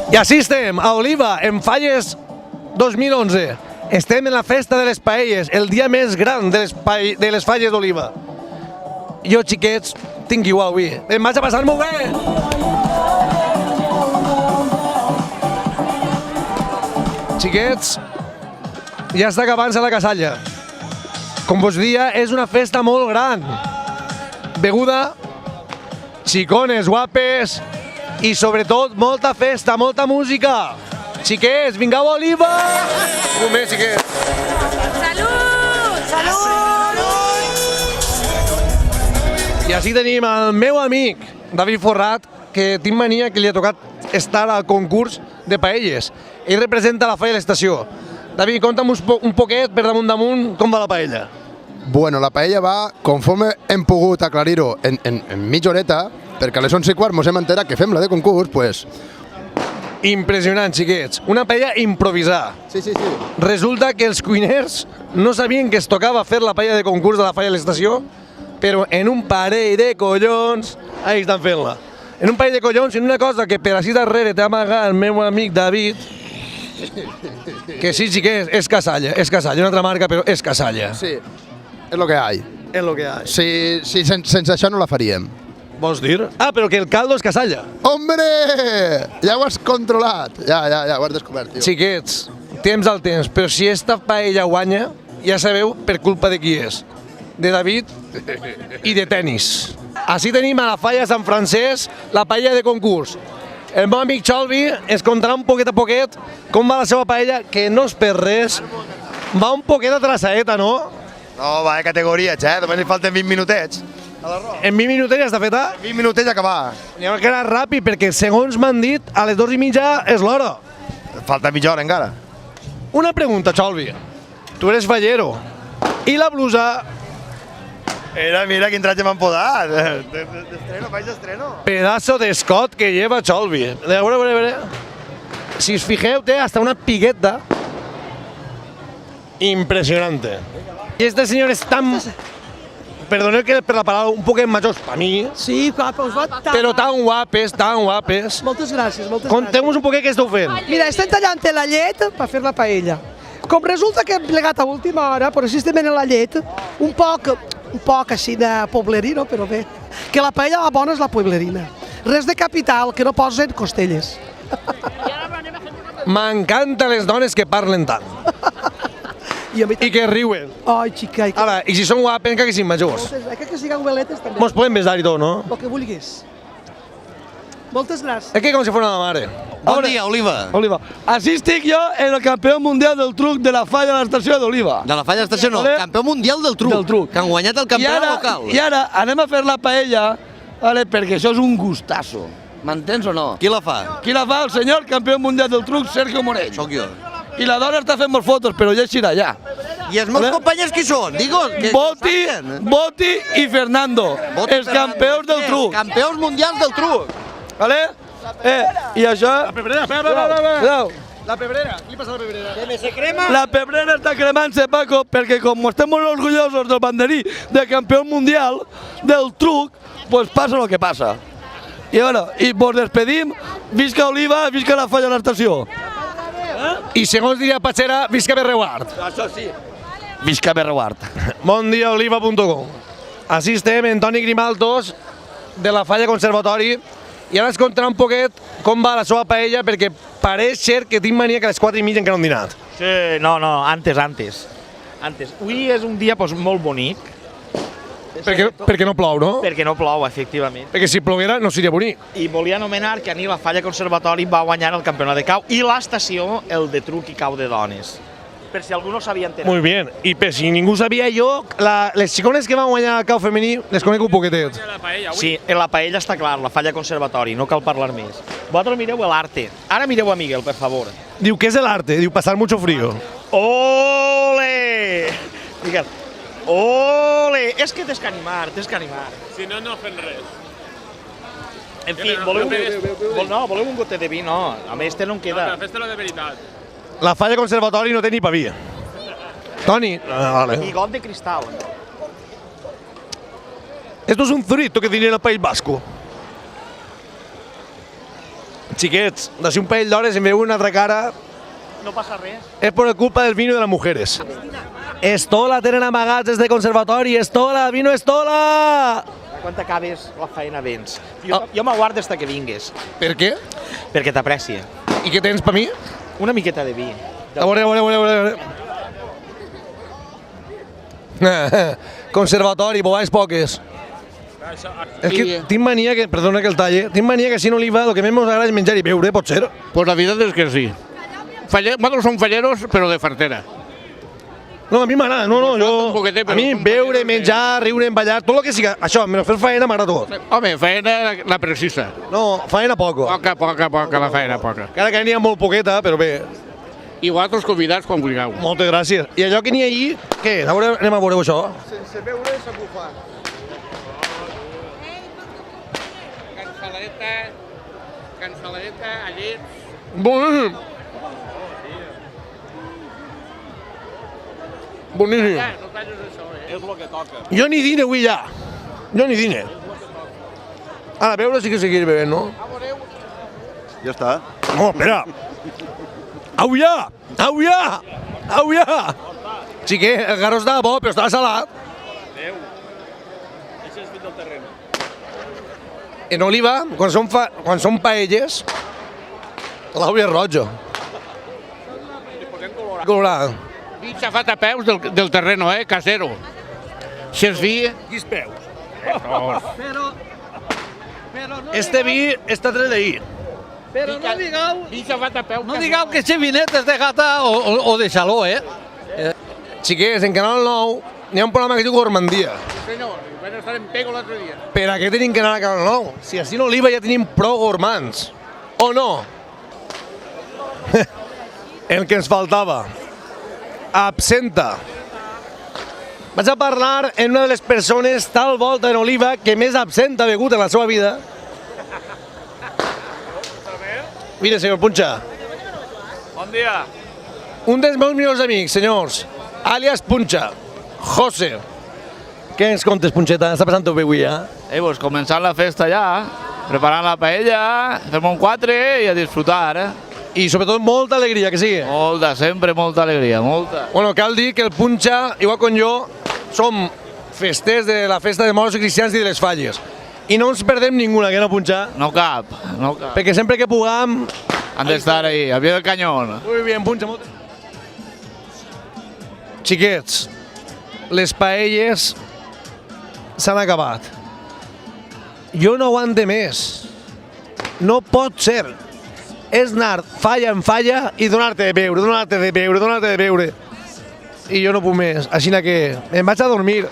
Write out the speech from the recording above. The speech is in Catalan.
I així estem, a Oliva, en Falles 2011. Estem en la festa de les paelles, el dia més gran de les Falles d'Oliva. Jo, xiquets, tinc igual avui. Em vaig a passar molt bé! Xiquets, ja està acabant-se la casalla. Com vos dia, és una festa molt gran. Beguda, xicones guapes i sobretot molta festa, molta música. Xiquets, vingueu a Oliva! Un moment, xiquets. Salut! Salut! I així tenim el meu amic, David Forrat, que tinc mania que li ha tocat estar al concurs de paelles. Ell representa la Falla de l'Estació. David, conta'm un poquet, per damunt, com va la paella. Bueno, la paella va, conforme hem pogut aclarir-ho en mitja horeta, perquè a les 11:15 mos hem enterat que fem la de concurs, pues... Impressionant, xiquets. Una paella improvisada. Sí. Resulta que els cuiners no sabien que es tocava fer la paella de concurs de la Falla de l'Estació, però en un parell de collons, ahí estan fent-la. En un parell de collons, en una cosa que per així darrere t'ha amagat el meu amic David, que sí, xiquets, és Casalla, una altra marca, però és Casalla. Sí, és lo que hay. És lo que hi ha. Sí, sense això no la faríem. Vols dir? Ah, però que el caldo és Casalla. Hombre! Ja ho has controlat. Ja ho has descobert, tio. Xiquets, temps al temps, però si esta paella guanya, ja sabeu per culpa de qui és. De David i de tenis. Així tenim a la Falla Sant Francesc la paella de concurs. El meu amic Xolvi ens contarà un poquet a poquet com va la seva paella, que no és per res. Va un poquet atrasadeta, no? No, va de categories, només li falten 20 minutets. En 20 minutets ja està feta? 20 minutets a acabar. Anem a quedar ràpid, perquè segons m'han dit, a les 2:30 és l'hora. Falta mitja hora encara. Una pregunta, Xolvi. Tu eres fallero. I la blusa? Mira quin traje m'han podat. D'estreno, país d'estreno. Pedazo d'escot que lleva Xolvi. A veure. Si us fijeu, té hasta una pigueta. Impresionante. Y este señor es tan... Perdoneu que per la paraula un poquet majors per mi, Sí, clar, però us va tan... però tan guapes. Moltes gràcies, Conteu-nos un poquet què esteu fent. Mira, estem tallant la llet per fer la paella. Com resulta que hem plegat a última hora, però així estem en la llet, un poc així de poblerino, però bé, que la paella la bona és la poblerina. Res de capital, que no posen costelles. M'encanten les dones que parlen tant i que riuen. Ai, xica, Ara, i si són guapes, que siguin majors. que siguin veletes també. Mos podem besar i tot, no? El que vulguis. Moltes gràcies. És que com si fos una mare. Bon dia, Oliva. Oliva. Así estic jo en el campió mundial del truc de la Falla de l'Estació d'Oliva. De la Falla d'Estació no, campió mundial del truc. Del truc. Que han guanyat el campionat local. I ara anem a fer la paella, vale, perquè això és un gustasso. M'entens o no? Qui la fa? Qui la fa? El senyor campió mundial del truc, Sergio Morell. Soc jo. I la dona està fent molts fotos, però ja eixirà ja. I els meus companys qui són? Digue'ls. Boti i Fernando, els campions del truc. Campions mundials del truc. Vale? I això... La pebrera, espera. La pebrera, què li passa a la pebrera? Que me se crema. La pebrera està cremant-se, Paco, perquè com estem molt orgullosos del banderí de campió mundial del truc, pues passa el que passa. I bueno, i vos despedim, visca Oliva, visca la Falla de l'Estació. I segons diria Patxera, visca Berreuart. Això sí. Visca Berreuart. Bondiaoliva.com. Així estem en Toni Grimaltos, de la Falla Conservatori, i ara ens contarà un poquet com va la seva paella, perquè pareix ser que tinc mania que a les 4:30 encara no hem dinat. Sí, no, antes. Avui és un dia molt bonic. Perquè no plou, no? Perquè no plou, efectivament. Perquè si ploguera no seria bonic. I volia anomenar que la Falla Conservatori va guanyar el campionat de cau i l'estació el de truc i cau de dones. Per si algú no sabia entendre. Molt bé. I per si ningú sabia, jo, les xicones que van guanyar el cau femení les conec un poquetet. Sí, en la paella està clar, la Falla Conservatori, no cal parlar més. Vosaltres mireu l'arte. Ara mireu a Miguel, per favor. Diu, què és l'arte? Diu, passar mucho frío. Ole! Miguel, ole! És que tens que animar. Si no, no fem res. En fi, voleu un gotet de vi? No, a més este no em queda. No, fes-te-lo de veritat. La Falla Conservatori no té ni paví. Toni. Vale. I got de cristal. Esto es un zurito que tiene el País Vasco. Xiquets, de si un parell d'hores em veu una altra cara No passa res. és per culpa del vino de las mujeres. Estola tenen amagats des de conservatori, Estola, vino Estola! Quan t'acabes la feina vens. Jo m'aguardo hasta que vingues, Per què? perquè t'aprecia. I què tens per mi? Una miqueta de vi. A veure. Conservatori, bobades poques. És que tinc mania que, perdona que el talle, tinc mania que si no oliva el que més m'agrada és menjar i beure, pot ser? Pues la verdad es que sí. Nosotros son falleros, pero de fartera. No, a mi m'agrada, no, Un poquetet, a però mi un beure, poquetet. menjar, riure, ballar, tot el que sigui, això, menys fer faena m'agrada tot. Home, faena la precisa. No, faena poco. Poca, la faena poca. Encara que n'hi ha molt poqueta, però bé, I vosaltres convidats quan vulgueu. moltes gràcies. I allò que n'hi ha allí, què? Anem a veure això? Sense beure s'ha bufat. Cansaladeta, allets... Boníssim. Boníssim. No talles això, És el que toca. Jo ni dine avui ja. Jo ni dine. Ara, beure sí que seguir bevent, no? Ja està. No, espera. Au ja! Au ja! Au ja! Sí que el garro estava bo, però estava salat. Això és fit del terreny. En oliva, quan són paelles, l'oli és rojo. Colorat. Vi xafat a peus del terreno, casero. Si és vi... Quins peus? Este vi està tret d'ahir. Però no digueu, Vi xafat a peus... no digueu que este vinet és de gata o de xaló, Xiquets, en Canal 9 n'hi ha un programa que es diu Gormandia. Senyor, vam estar en Pego l'altre dia. Per a què tenim que anar a Canal 9? Si així en Oliva ja tenim prou gormands. O no? El que ens faltava. Absenta. Vaig a parlar en una de les persones tal volta en Oliva que més absenta ha begut en la seva vida. Mire, senyor Punxa. Bon dia. Un dels meus millors amics, senyors, àlies Punxa, José. Què ens contes, Punxeta? Està passant tot bé avui, Pues començant la festa ja, preparant la paella, fem un 4 i a disfrutar, I sobretot molta alegria, que sigui. Molta, sempre molta alegria, molta. Bueno, cal dir que el Punxa, igual com jo, som festers de la festa de moros i cristians i de les falles. I no ens perdem ninguna, que no, Punxa? No cap, no cap. Perquè sempre que puguem... Han d'estar ahí, al pie del cañón. Muy bien, Punxa. Xiquets, les paelles s'han acabat. Jo no aguante més. No pot ser. És anar falla en falla i donar-te de beure, donar-te de beure, donar-te de beure. I jo no puc més. Així que em vaig a dormir.